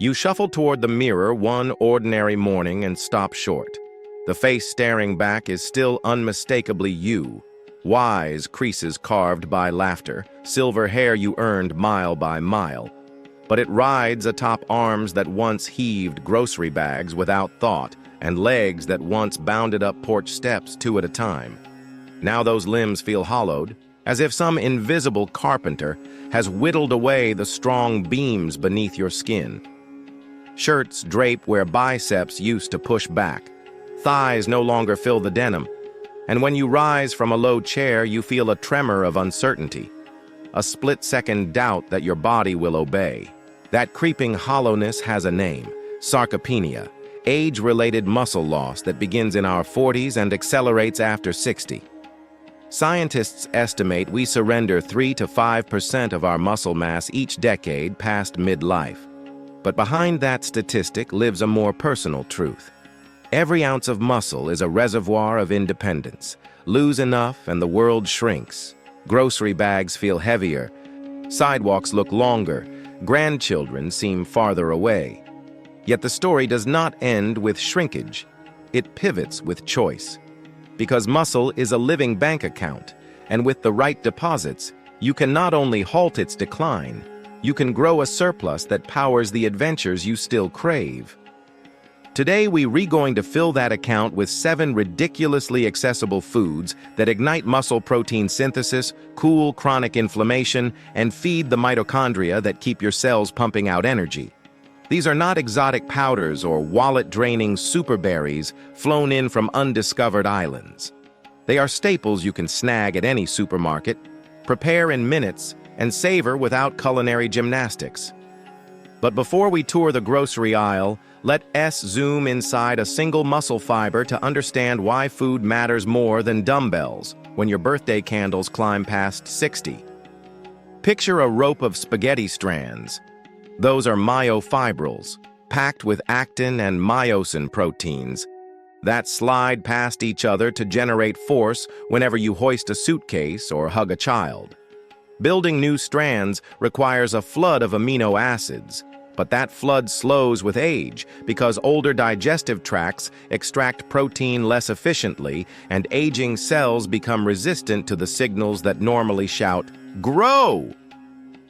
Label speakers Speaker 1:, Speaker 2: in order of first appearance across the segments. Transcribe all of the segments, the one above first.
Speaker 1: You shuffle toward the mirror one ordinary morning and stop short. The face staring back is still unmistakably you. Wise creases carved by laughter, silver hair you earned mile by mile. But it rides atop arms that once heaved grocery bags without thought, and legs that once bounded up porch steps two at a time. Now those limbs feel hollowed, as if some invisible carpenter has whittled away the strong beams beneath your skin. Shirts drape where biceps used to push back. Thighs no longer fill the denim. And when you rise from a low chair, you feel a tremor of uncertainty, a split-second doubt that your body will obey. That creeping hollowness has a name: sarcopenia, age-related muscle loss that begins in our 40s and accelerates after 60. Scientists estimate we surrender 3 to 5% of our muscle mass each decade past midlife. But behind that statistic lives a more personal truth. Every ounce of muscle is a reservoir of independence. Lose enough and the world shrinks. Grocery bags feel heavier. Sidewalks look longer. Grandchildren seem farther away. Yet the story does not end with shrinkage. It pivots with choice. Because muscle is a living bank account, and with the right deposits, you can not only halt its decline, you can grow a surplus that powers the adventures you still crave. Today we're going to fill that account with 7 ridiculously accessible foods that ignite muscle protein synthesis, cool chronic inflammation, and feed the mitochondria that keep your cells pumping out energy. These are not exotic powders or wallet-draining superberries flown in from undiscovered islands. They are staples you can snag at any supermarket, prepare in minutes, and savor without culinary gymnastics. But before we tour the grocery aisle, let us zoom inside a single muscle fiber to understand why food matters more than dumbbells when your birthday candles climb past 60. Picture a rope of spaghetti strands. Those are myofibrils, packed with actin and myosin proteins, that slide past each other to generate force whenever you hoist a suitcase or hug a child. Building new strands requires a flood of amino acids, but that flood slows with age because older digestive tracts extract protein less efficiently and aging cells become resistant to the signals that normally shout, "Grow!"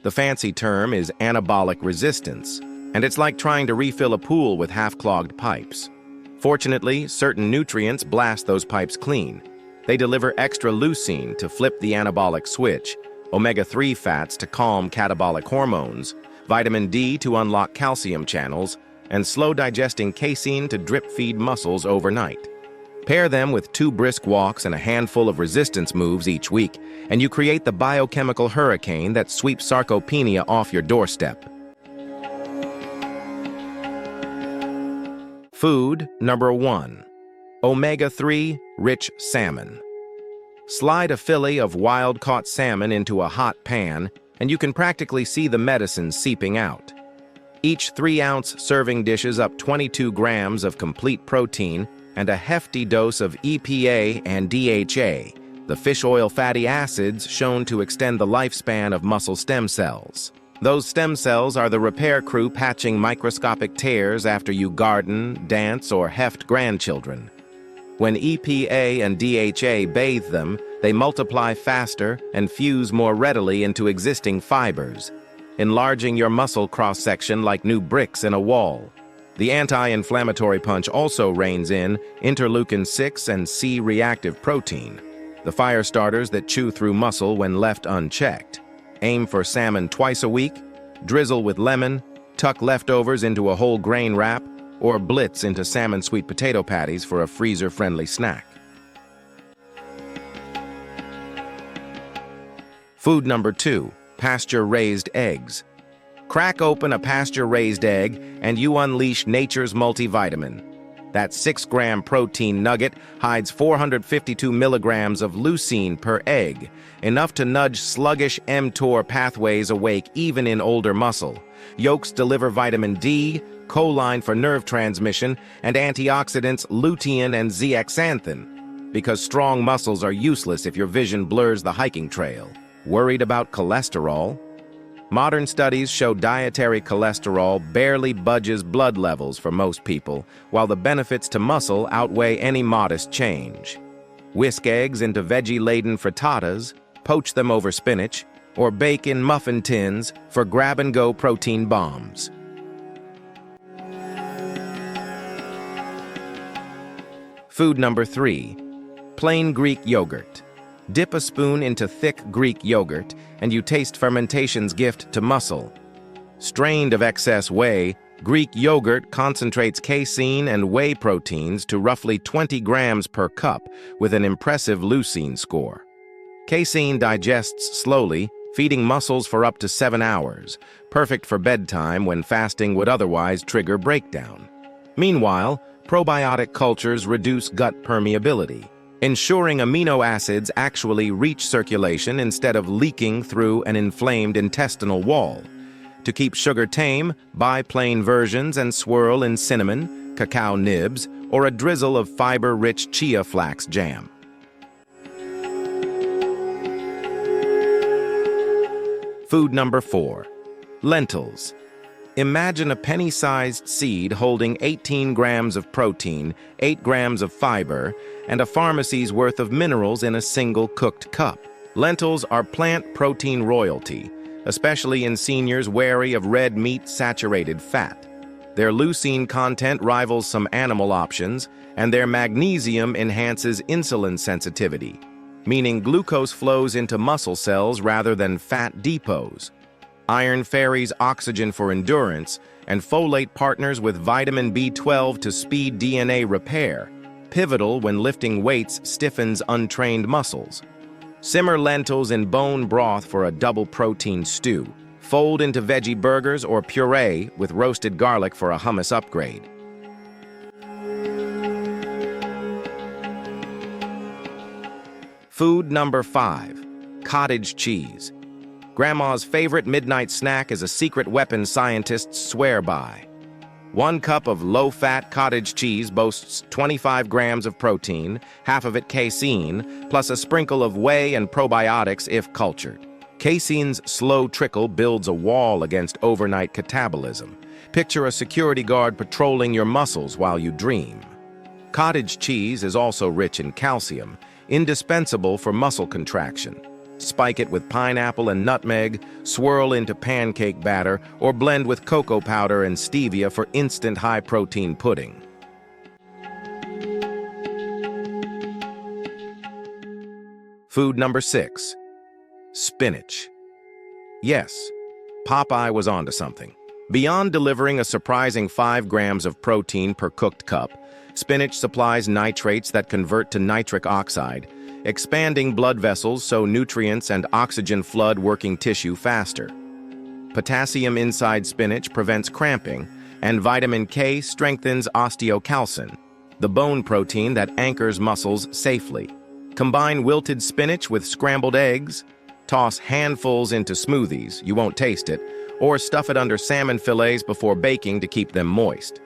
Speaker 1: The fancy term is anabolic resistance, and it's like trying to refill a pool with half-clogged pipes. Fortunately, certain nutrients blast those pipes clean. They deliver extra leucine to flip the anabolic switch, omega-3 fats to calm catabolic hormones, vitamin D to unlock calcium channels, and slow-digesting casein to drip-feed muscles overnight. Pair them with 2 brisk walks and a handful of resistance moves each week, and you create the biochemical hurricane that sweeps sarcopenia off your doorstep. Food number 1. Omega-3 rich salmon. Slide a fillet of wild-caught salmon into a hot pan, and you can practically see the medicine seeping out. Each 3-ounce serving dishes up 22 grams of complete protein and a hefty dose of EPA and DHA, the fish oil fatty acids shown to extend the lifespan of muscle stem cells. Those stem cells are the repair crew patching microscopic tears after you garden, dance, or heft grandchildren. When EPA and DHA bathe them, they multiply faster and fuse more readily into existing fibers, enlarging your muscle cross-section like new bricks in a wall. The anti-inflammatory punch also reins in interleukin-6 and C-reactive protein, the fire starters that chew through muscle when left unchecked. Aim for salmon twice a week, drizzle with lemon, tuck leftovers into a whole grain wrap, or blitz into salmon sweet potato patties for a freezer-friendly snack. Food number 2, pasture-raised eggs. Crack open a pasture-raised egg and you unleash nature's multivitamin. That 6-gram protein nugget hides 452 milligrams of leucine per egg, enough to nudge sluggish mTOR pathways awake even in older muscle. Yolks deliver vitamin D, choline for nerve transmission, and antioxidants lutein and zeaxanthin, because strong muscles are useless if your vision blurs the hiking trail. Worried about cholesterol? Modern studies show dietary cholesterol barely budges blood levels for most people, while the benefits to muscle outweigh any modest change. Whisk eggs into veggie-laden frittatas, poach them over spinach, or bake in muffin tins for grab-and-go protein bombs. Food number 3. Plain Greek yogurt. Dip a spoon into thick Greek yogurt, and you taste fermentation's gift to muscle. Strained of excess whey, Greek yogurt concentrates casein and whey proteins to roughly 20 grams per cup, with an impressive leucine score. Casein digests slowly, feeding muscles for up to 7 hours, perfect for bedtime when fasting would otherwise trigger breakdown. Meanwhile, probiotic cultures reduce gut permeability, ensuring amino acids actually reach circulation instead of leaking through an inflamed intestinal wall. To keep sugar tame, buy plain versions and swirl in cinnamon, cacao nibs, or a drizzle of fiber-rich chia flax jam. Food number 4. Lentils. Imagine a penny-sized seed holding 18 grams of protein, 8 grams of fiber, and a pharmacy's worth of minerals in a single cooked cup. Lentils are plant protein royalty, especially in seniors wary of red meat-saturated fat. Their leucine content rivals some animal options, and their magnesium enhances insulin sensitivity, meaning glucose flows into muscle cells rather than fat depots. Iron ferries oxygen for endurance, and folate partners with vitamin B12 to speed DNA repair, pivotal when lifting weights stiffens untrained muscles. Simmer lentils in bone broth for a double protein stew. Fold into veggie burgers or puree with roasted garlic for a hummus upgrade. Food number 5. Cottage cheese. Grandma's favorite midnight snack is a secret weapon scientists swear by. 1 cup of low-fat cottage cheese boasts 25 grams of protein, half of it casein, plus a sprinkle of whey and probiotics if cultured. Casein's slow trickle builds a wall against overnight catabolism. Picture a security guard patrolling your muscles while you dream. Cottage cheese is also rich in calcium, indispensable for muscle contraction. Spike it with pineapple and nutmeg, swirl into pancake batter, or blend with cocoa powder and stevia for instant high-protein pudding. Food number 6. Spinach. Yes, Popeye was onto something. Beyond delivering a surprising 5 grams of protein per cooked cup, spinach supplies nitrates that convert to nitric oxide, expanding blood vessels so nutrients and oxygen flood working tissue faster. Potassium inside spinach prevents cramping, and vitamin K strengthens osteocalcin, the bone protein that anchors muscles safely. Combine wilted spinach with scrambled eggs, toss handfuls into smoothies, you won't taste it, or stuff it under salmon fillets before baking to keep them moist.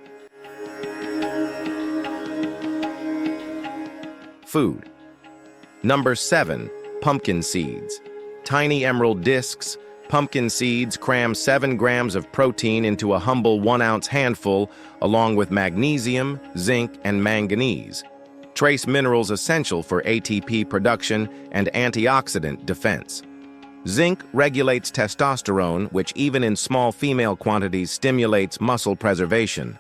Speaker 1: Food. Number 7. Pumpkin seeds. Tiny emerald discs, pumpkin seeds cram 7 grams of protein into a humble 1-ounce handful, along with magnesium, zinc, and manganese. Trace minerals essential for ATP production and antioxidant defense. Zinc regulates testosterone, which even in small female quantities stimulates muscle preservation.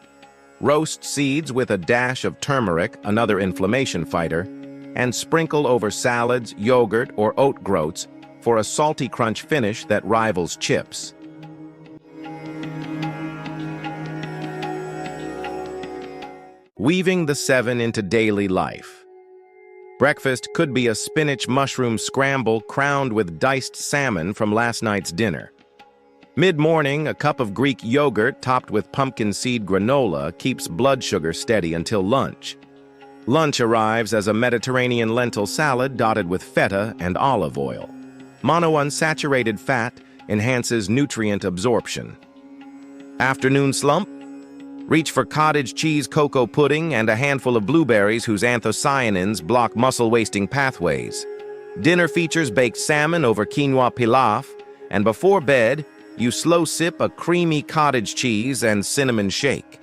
Speaker 1: Roast seeds with a dash of turmeric, another inflammation fighter, and sprinkle over salads, yogurt, or oat groats for a salty crunch finish that rivals chips. Weaving the 7 into daily life. Breakfast could be a spinach mushroom scramble crowned with diced salmon from last night's dinner. Mid-morning, a cup of Greek yogurt topped with pumpkin seed granola keeps blood sugar steady until lunch. Lunch arrives as a Mediterranean lentil salad dotted with feta and olive oil. Monounsaturated fat enhances nutrient absorption. Afternoon slump? Reach for cottage cheese cocoa pudding and a handful of blueberries whose anthocyanins block muscle-wasting pathways. Dinner features baked salmon over quinoa pilaf, and before bed, You slow sip a creamy cottage cheese and cinnamon shake.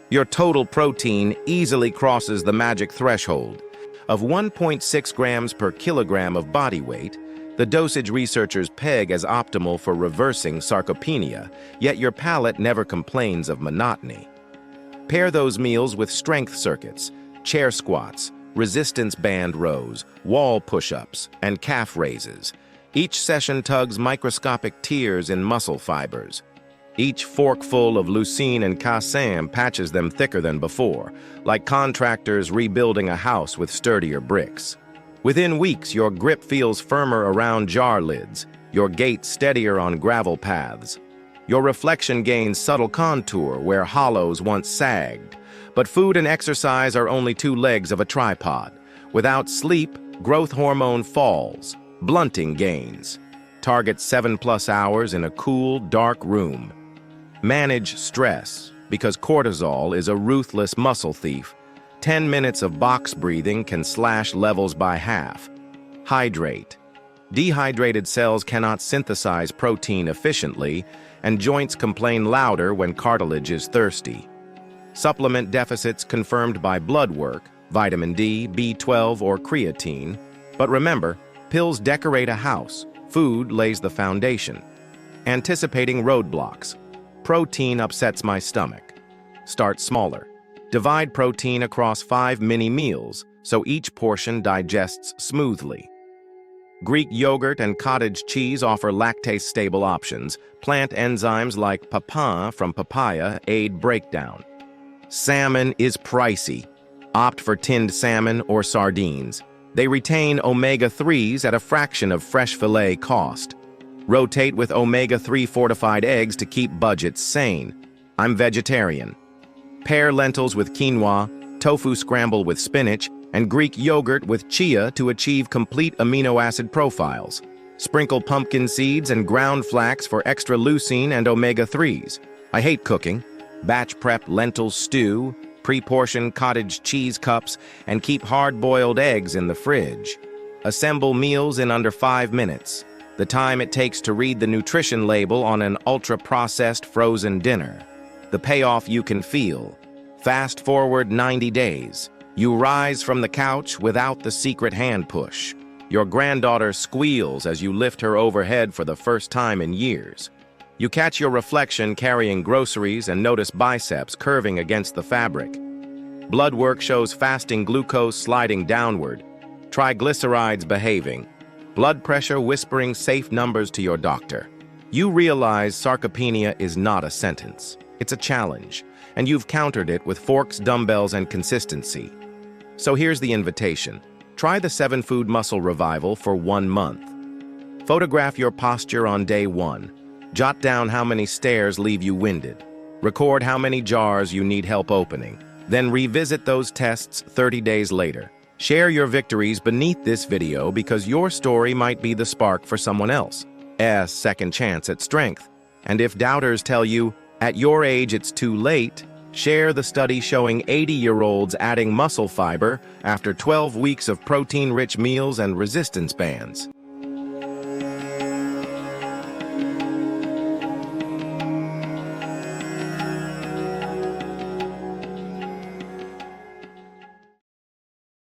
Speaker 1: Your total protein easily crosses the magic threshold of 1.6 grams per kilogram of body weight, the dosage researchers peg as optimal for reversing sarcopenia, yet your palate never complains of monotony. Pair those meals with strength circuits, chair squats, resistance band rows, wall push-ups, and calf raises. Each session tugs microscopic tears in muscle fibers. Each forkful of leucine and casein patches them thicker than before, like contractors rebuilding a house with sturdier bricks. Within weeks, your grip feels firmer around jar lids, your gait steadier on gravel paths. Your reflection gains subtle contour where hollows once sagged. But food and exercise are only two legs of a tripod. Without sleep, growth hormone falls, blunting gains. Target 7+ hours in a cool, dark room. Manage stress, because cortisol is a ruthless muscle thief. 10 minutes of box breathing can slash levels by half. Hydrate. Dehydrated cells cannot synthesize protein efficiently, and joints complain louder when cartilage is thirsty. Supplement deficits confirmed by blood work, vitamin D, B12, or creatine. But remember, pills decorate a house, food lays the foundation. Anticipating roadblocks. Protein upsets my stomach. Start smaller. Divide protein across 5 mini meals so each portion digests smoothly. Greek yogurt and cottage cheese offer lactase-stable options. Plant enzymes like papain from papaya aid breakdown. Salmon is pricey. Opt for tinned salmon or sardines. They retain omega-3s at a fraction of fresh fillet cost. Rotate with omega-3 fortified eggs to keep budgets sane. I'm vegetarian. Pair lentils with quinoa, tofu scramble with spinach, and Greek yogurt with chia to achieve complete amino acid profiles. Sprinkle pumpkin seeds and ground flax for extra leucine and omega-3s. I hate cooking. Batch prep lentil stew, pre-portion cottage cheese cups, and keep hard-boiled eggs in the fridge. Assemble meals in under 5 minutes. The time it takes to read the nutrition label on an ultra-processed frozen dinner. The payoff you can feel. Fast forward 90 days. You rise from the couch without the secret hand push. Your granddaughter squeals as you lift her overhead for the first time in years. You catch your reflection carrying groceries and notice biceps curving against the fabric. Blood work shows fasting glucose sliding downward. Triglycerides behaving. Blood pressure whispering safe numbers to your doctor. You realize sarcopenia is not a sentence. It's a challenge, and you've countered it with forks, dumbbells, and consistency. So here's the invitation. Try the 7-food muscle revival for 1 month. Photograph your posture on day 1. Jot down how many stairs leave you winded. Record how many jars you need help opening. Then revisit those tests 30 days later. Share your victories beneath this video because your story might be the spark for someone else's second chance at strength. And if doubters tell you, at your age it's too late, share the study showing 80-year-olds adding muscle fiber after 12 weeks of protein-rich meals and resistance bands.